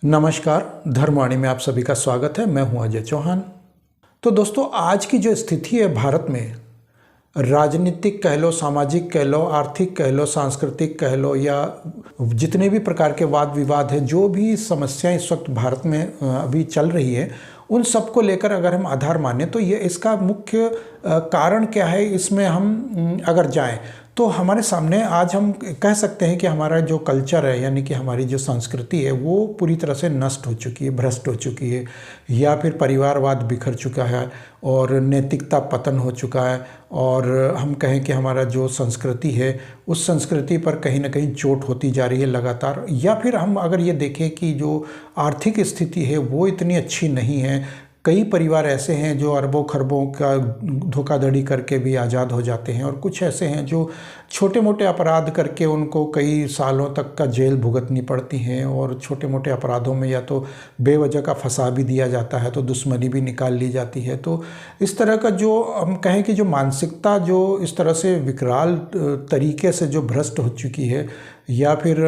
नमस्कार, धर्मवाणी में आप सभी का स्वागत है। मैं हूं अजय चौहान। तो दोस्तों, आज की जो स्थिति है भारत में, राजनीतिक कह लो, सामाजिक कह लो, आर्थिक कह लो, सांस्कृतिक कह लो, या जितने भी प्रकार के वाद विवाद हैं, जो भी समस्याएं इस वक्त भारत में अभी चल रही है, उन सब को लेकर अगर हम आधार माने तो ये इसका मुख्य कारण क्या है, इसमें हम अगर जाएं तो हमारे सामने आज हम कह सकते हैं कि हमारा जो कल्चर है, यानी कि हमारी जो संस्कृति है, वो पूरी तरह से नष्ट हो चुकी है, भ्रष्ट हो चुकी है, या फिर परिवारवाद बिखर चुका है और नैतिकता पतन हो चुका है। और हम कहें कि हमारा जो संस्कृति है, उस संस्कृति पर कहीं ना कहीं चोट होती जा रही है लगातार। या फिर हम अगर ये देखें कि जो आर्थिक स्थिति है वो इतनी अच्छी नहीं है। कई परिवार ऐसे हैं जो अरबों खरबों का धोखाधड़ी करके भी आज़ाद हो जाते हैं, और कुछ ऐसे हैं जो छोटे मोटे अपराध करके उनको कई सालों तक का जेल भुगतनी पड़ती हैं, और छोटे मोटे अपराधों में या तो बेवजह का फंसा भी दिया जाता है, तो दुश्मनी भी निकाल ली जाती है। तो इस तरह का जो हम कहें कि जो मानसिकता जो इस तरह से विकराल तरीके से जो भ्रष्ट हो चुकी है, या फिर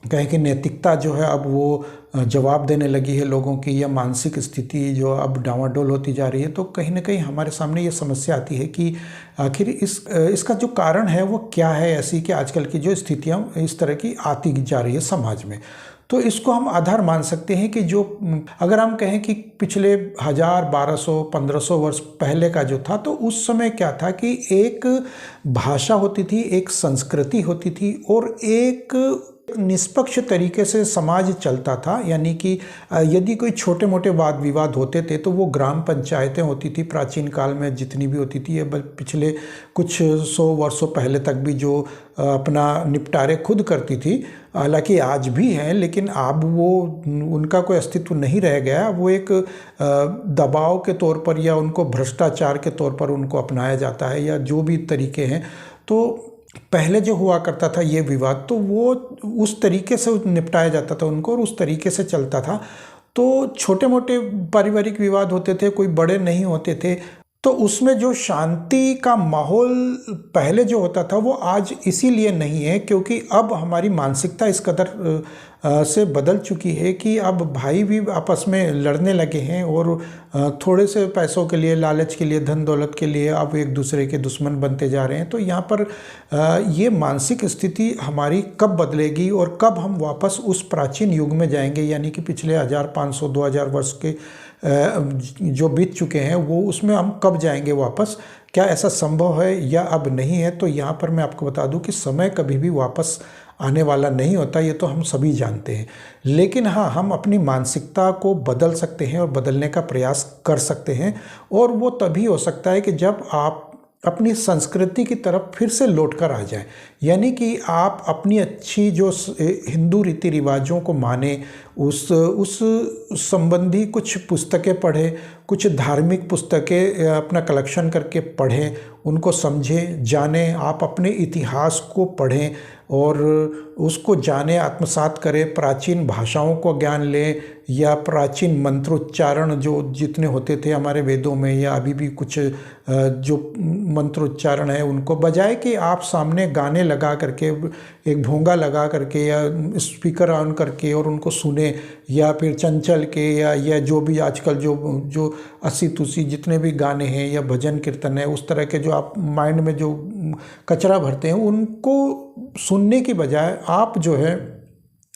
कहें कि नैतिकता जो है अब वो जवाब देने लगी है लोगों की, या मानसिक स्थिति जो अब डावाडोल होती जा रही है, तो कहीं ना कहीं हमारे सामने ये समस्या आती है कि आखिर इसका जो कारण है वो क्या है, ऐसी कि आजकल की जो स्थितियाँ इस तरह की आती जा रही है समाज में। तो इसको हम आधार मान सकते हैं कि जो अगर हम कहें कि पिछले 1000, 1200, 1500 वर्ष पहले का जो था, तो उस समय क्या था कि एक भाषा होती थी, एक संस्कृति होती थी, और एक निष्पक्ष तरीके से समाज चलता था। यानी कि यदि कोई छोटे मोटे वाद विवाद होते थे तो वो ग्राम पंचायतें होती थी प्राचीन काल में, जितनी भी होती थी। ये पिछले कुछ 100 वर्षों पहले तक भी जो अपना निपटारे खुद करती थी, हालांकि आज भी हैं, लेकिन अब वो उनका कोई अस्तित्व नहीं रह गया। वो एक दबाव के तौर पर या उनको भ्रष्टाचार के तौर पर उनको अपनाया जाता है, या जो भी तरीके हैं। तो पहले जो हुआ करता था ये विवाद, तो वो उस तरीके से निपटाया जाता था उनको, और उस तरीके से चलता था। तो छोटे मोटे पारिवारिक विवाद होते थे, कोई बड़े नहीं होते थे। तो उसमें जो शांति का माहौल पहले जो होता था वो आज इसीलिए नहीं है क्योंकि अब हमारी मानसिकता इस कदर से बदल चुकी है कि अब भाई भी आपस में लड़ने लगे हैं, और थोड़े से पैसों के लिए, लालच के लिए, धन दौलत के लिए अब एक दूसरे के दुश्मन बनते जा रहे हैं। तो यहाँ पर ये मानसिक स्थिति हमारी कब बदलेगी और कब हम वापस उस प्राचीन युग में जाएंगे, यानी कि पिछले 1500, 2000 वर्ष के जो बीत चुके हैं, वो उसमें हम कब जाएंगे वापस? क्या ऐसा संभव है या अब नहीं है? तो यहाँ पर मैं आपको बता दूं कि समय कभी भी वापस आने वाला नहीं होता, ये तो हम सभी जानते हैं। लेकिन हाँ, हम अपनी मानसिकता को बदल सकते हैं और बदलने का प्रयास कर सकते हैं, और वो तभी हो सकता है कि जब आप अपनी संस्कृति की तरफ फिर से लौट कर आ जाएं। यानी कि आप अपनी अच्छी जो हिंदू रीति रिवाजों को माने, उस संबंधी कुछ पुस्तकें पढ़ें, कुछ धार्मिक पुस्तकें अपना कलेक्शन करके पढ़ें, उनको समझें, जानें। आप अपने इतिहास को पढ़ें और उसको जाने, आत्मसात करें, प्राचीन भाषाओं को ज्ञान लें, या प्राचीन मंत्रोच्चारण जो जितने होते थे हमारे वेदों में, या अभी भी कुछ जो मंत्रोच्चारण है, उनको बजाय कि आप सामने गाने लगा करके, एक भोंगा लगा करके या स्पीकर ऑन करके और उनको सुने, या फिर चंचल के या जो भी आजकल जो अस्सी तुसी जितने भी गाने हैं या भजन कीर्तन है, उस तरह के जो आप माइंड में जो कचरा भरते हैं, उनको सुनने की बजाय आप जो है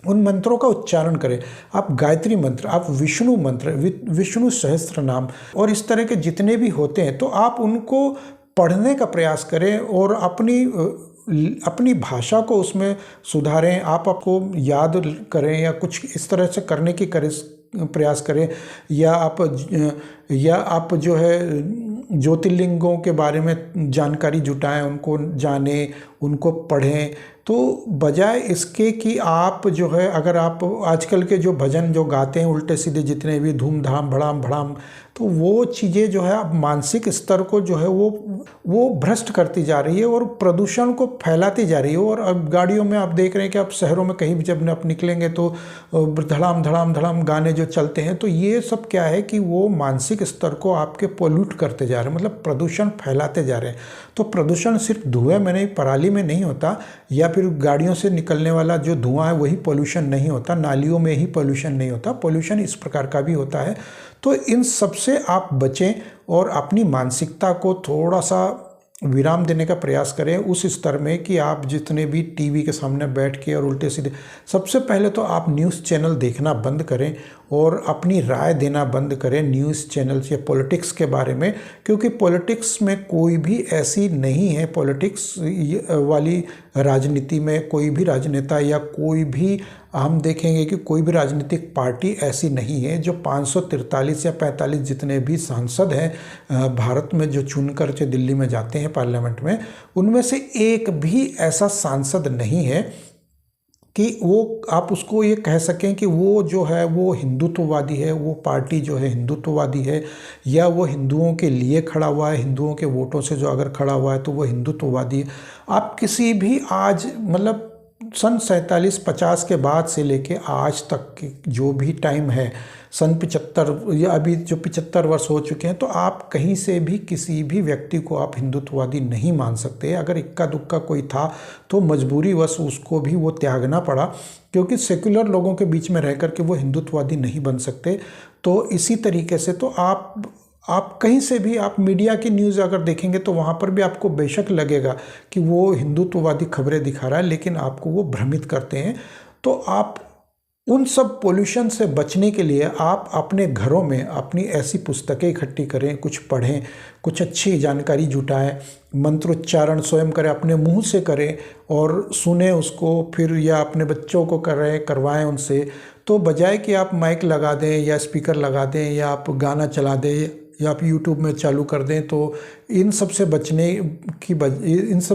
उन मंत्रों का उच्चारण करें। आप गायत्री मंत्र, आप विष्णु मंत्र, विष्णु सहस्त्र नाम और इस तरह के जितने भी होते हैं, तो आप उनको पढ़ने का प्रयास करें और अपनी भाषा को उसमें सुधारें। आप आपको याद करें या कुछ इस तरह से करने की प्रयास करें, या आप जो है ज्योतिर्लिंगों के बारे में जानकारी जुटाएं, उनको जानें, उनको पढ़ें। तो बजाय इसके कि आप जो है, अगर आप आजकल के जो भजन जो गाते हैं उल्टे सीधे जितने भी धूमधाम भड़ाम भड़ाम, तो वो चीज़ें जो है अब मानसिक स्तर को जो है वो भ्रष्ट करती जा रही है और प्रदूषण को फैलाती जा रही है। और अब गाड़ियों में आप देख रहे हैं कि आप शहरों में कहीं भी जब आप निकलेंगे तो धड़ाम धड़ाम धड़ाम गाने जो चलते हैं, तो ये सब क्या है कि वो मानसिक स्तर को आपके पोल्यूट करते जा रहे हैं, मतलब प्रदूषण फैलाते जा रहे हैं। तो प्रदूषण सिर्फ धुएं में नहीं, पराली में नहीं होता, या फिर गाड़ियों से निकलने वाला जो धुआं है वही पोल्यूशन नहीं होता, नालियों में ही पोल्यूशन नहीं होता, पोल्यूशन इस प्रकार का भी होता है। तो इन सब से आप बचें और अपनी मानसिकता को थोड़ा सा विराम देने का प्रयास करें उस स्तर में कि आप जितने भी टीवी के सामने बैठ के और उल्टे सीधे, सबसे पहले तो आप न्यूज़ चैनल देखना बंद करें और अपनी राय देना बंद करें न्यूज़ चैनल्स या पॉलिटिक्स के बारे में, क्योंकि पॉलिटिक्स में कोई भी ऐसी नहीं है, पॉलिटिक्स वाली राजनीति में कोई भी राजनेता या कोई भी, हम देखेंगे कि कोई भी राजनीतिक पार्टी ऐसी नहीं है जो 543 या 45 जितने भी सांसद हैं भारत में जो चुनकर जो दिल्ली में जाते हैं पार्लियामेंट में, उनमें से एक भी ऐसा सांसद नहीं है कि वो आप उसको ये कह सकें कि वो जो है वो हिंदुत्ववादी है, वो पार्टी जो है हिंदुत्ववादी है, या वो हिंदुओं के लिए खड़ा हुआ है, हिंदुओं के वोटों से जो अगर खड़ा हुआ है तो वो हिंदुत्ववादी है। आप किसी भी आज मतलब सन 47-50 के बाद से लेके आज तक की जो भी टाइम है, सन 75 या अभी जो 75 वर्ष हो चुके हैं, तो आप कहीं से भी किसी भी व्यक्ति को आप हिंदुत्ववादी नहीं मान सकते। अगर इक्का दुक्का कोई था तो मजबूरीवश उसको भी वो त्यागना पड़ा, क्योंकि सेक्युलर लोगों के बीच में रह कर के वो हिंदुत्ववादी नहीं बन सकते। तो इसी तरीके से तो आप कहीं से भी आप मीडिया की न्यूज़ अगर देखेंगे तो वहाँ पर भी आपको बेशक लगेगा कि वो हिंदुत्ववादी खबरें दिखा रहा है, लेकिन आपको वो भ्रमित करते हैं। तो आप उन सब पोल्यूशन से बचने के लिए आप अपने घरों में अपनी ऐसी पुस्तकें इकट्ठी करें, कुछ पढ़ें, कुछ अच्छी जानकारी जुटाएं, मंत्रोच्चारण स्वयं करें, अपने मुंह से करें और सुने उसको, फिर या अपने बच्चों को करवाएं उनसे। तो बजाय कि आप माइक लगा दें या स्पीकर लगा दें या आप गाना चला दें या आप यूट्यूब में चालू कर दें, तो इन सब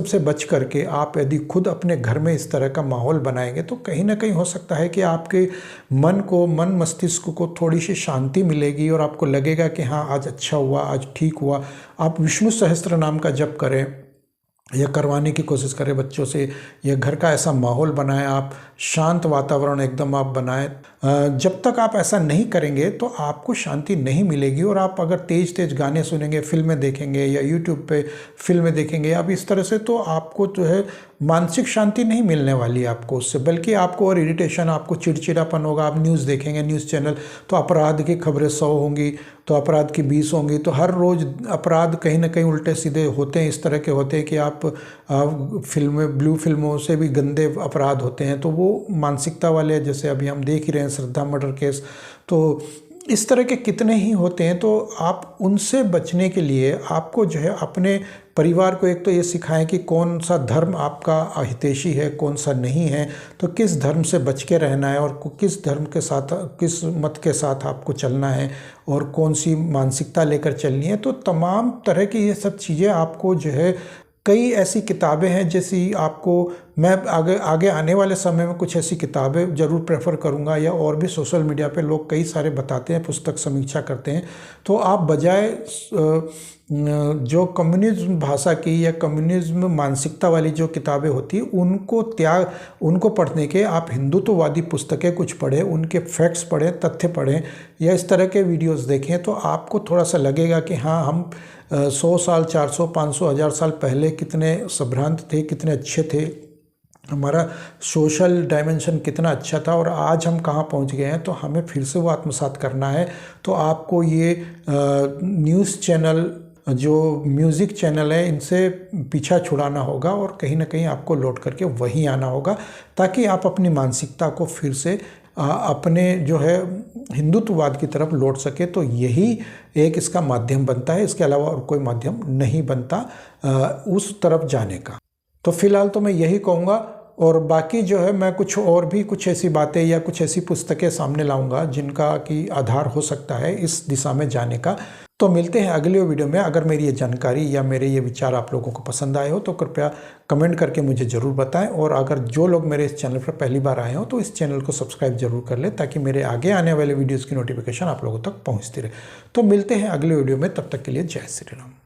से बच करके आप यदि खुद अपने घर में इस तरह का माहौल बनाएंगे तो कहीं ना कहीं हो सकता है कि आपके मन मस्तिष्क को थोड़ी सी शांति मिलेगी और आपको लगेगा कि हाँ आज अच्छा हुआ, आज ठीक हुआ। आप विष्णु सहस्त्र नाम का जप करें या करवाने की कोशिश करें बच्चों से, या घर का ऐसा माहौल बनाएं, आप शांत वातावरण एकदम आप बनाएं। जब तक आप ऐसा नहीं करेंगे तो आपको शांति नहीं मिलेगी। और आप अगर तेज़ तेज़ गाने सुनेंगे, फिल्में देखेंगे या यूट्यूब पे फिल्में देखेंगे आप इस तरह से, तो आपको जो है मानसिक शांति नहीं मिलने वाली आपको उससे, बल्कि आपको और इरिटेशन, आपको चिड़चिड़ापन होगा। आप न्यूज़ देखेंगे, न्यूज़ चैनल, तो अपराध की खबरें 100 होंगी तो अपराध की 20 होंगी, तो हर रोज़ अपराध कहीं ना कहीं उल्टे सीधे होते हैं, इस तरह के होते हैं कि आप ब्लू फिल्मों से भी गंदे अपराध होते हैं। तो वो मानसिकता वाले, जैसे अभी हम देख ही रहे हैं श्रद्धा मर्डर केस, तो इस तरह के कितने ही होते हैं। तो आप उनसे बचने के लिए आपको जो है अपने परिवार को एक तो ये सिखाएं कि कौन सा धर्म आपका हितैषी है, कौन सा नहीं है, तो किस धर्म से बच के रहना है और किस धर्म के साथ, किस मत के साथ आपको चलना है और कौन सी मानसिकता लेकर चलनी है। तो तमाम तरह की ये सब चीज़ें आपको जो है, कई ऐसी किताबें हैं जैसी आपको मैं आगे आने वाले समय में कुछ ऐसी किताबें ज़रूर प्रेफर करूंगा, या और भी सोशल मीडिया पे लोग कई सारे बताते हैं, पुस्तक समीक्षा करते हैं। तो आप बजाय जो कम्युनिज्म भाषा की या कम्युनिज्म मानसिकता वाली जो किताबें होती हैं उनको पढ़ने के आप हिंदुत्ववादी पुस्तकें कुछ पढ़ें, उनके फैक्ट्स पढ़ें, तथ्य पढ़ें या इस तरह के वीडियोस देखें, तो आपको थोड़ा सा लगेगा कि हाँ हम 100 साल, 400, 500, 1000 साल पहले कितने संभ्रांत थे, कितने अच्छे थे, हमारा सोशल डायमेंशन कितना अच्छा था और आज हम कहाँ पहुँच गए हैं। तो हमें फिर से वो आत्मसात करना है। तो आपको ये न्यूज़ चैनल, जो म्यूज़िक चैनल है, इनसे पीछा छुड़ाना होगा और कहीं ना कहीं आपको लौट करके वहीं आना होगा, ताकि आप अपनी मानसिकता को फिर से अपने जो है हिंदुत्ववाद की तरफ लौट सके। तो यही एक इसका माध्यम बनता है, इसके अलावा और कोई माध्यम नहीं बनता उस तरफ जाने का। तो फिलहाल तो मैं यही कहूँगा, और बाकी जो है मैं कुछ ऐसी बातें या कुछ ऐसी पुस्तकें सामने लाऊंगा जिनका कि आधार हो सकता है इस दिशा में जाने का। तो मिलते हैं अगले वीडियो में। अगर मेरी ये जानकारी या मेरे ये विचार आप लोगों को पसंद आए हो तो कृपया कमेंट करके मुझे ज़रूर बताएं, और अगर जो लोग मेरे इस चैनल पर पहली बार आए हो तो इस चैनल को सब्सक्राइब जरूर कर लें, ताकि मेरे आगे आने वाले वीडियोज़ की नोटिफिकेशन आप लोगों तक पहुँचती रहे। तो मिलते हैं अगले वीडियो में, तब तक के लिए जय श्री राम।